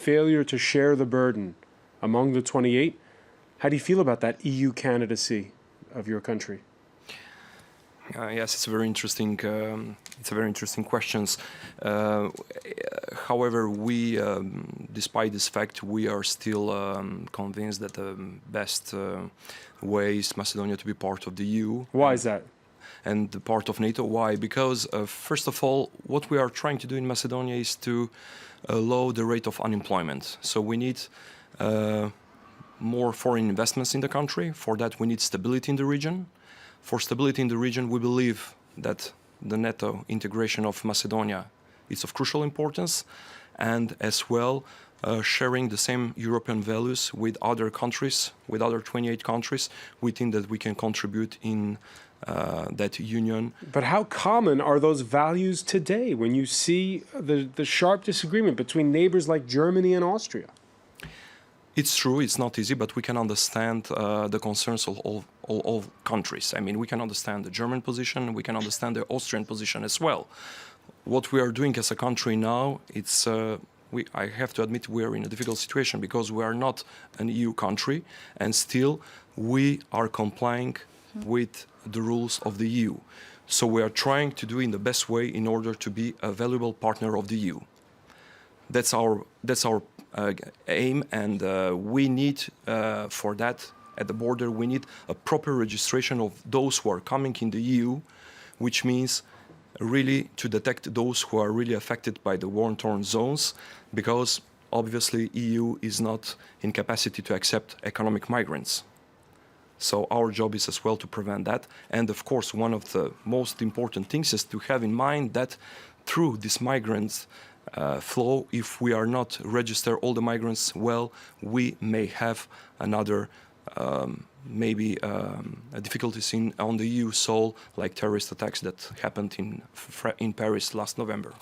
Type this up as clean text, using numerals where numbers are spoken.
failure to share the burden among the 28. How do you feel about that EU candidacy of your country? Yes, it's a very interesting. It's a very interesting questions. However, we, despite this fact, we are still convinced that the best way is Macedonia to be part of the EU. Why is that? And the part of NATO. Why? Because first of all, what we are trying to do in Macedonia is to lower the rate of unemployment. So we need more foreign investments in the country. For that, we need stability in the region. For stability in the region, we believe that the NATO integration of Macedonia is of crucial importance, and as well sharing the same European values with other countries, with other 28 countries, we think that we can contribute in that union. But how common are those values today when you see the sharp disagreement between neighbors like Germany and Austria? It's true, it's not easy, but we can understand the concerns of all countries. I mean, we can understand the German position, we can understand the Austrian position as well. What we are doing as a country now, it's, I have to admit we are in a difficult situation because we are not an EU country and still we are complying with the rules of the EU. So we are trying to do in the best way in order to be a valuable partner of the EU. That's our aim, and we need for that at the border we need a proper registration of those who are coming in the EU, which means really to detect those who are really affected by the war-torn zones, because obviously EU is not in capacity to accept economic migrants. So our job is as well to prevent that, and of course one of the most important things is to have in mind that through these migrants flow, if we are not register all the migrants well, we may have another maybe difficulties on the EU soil, like terrorist attacks that happened in Paris last November.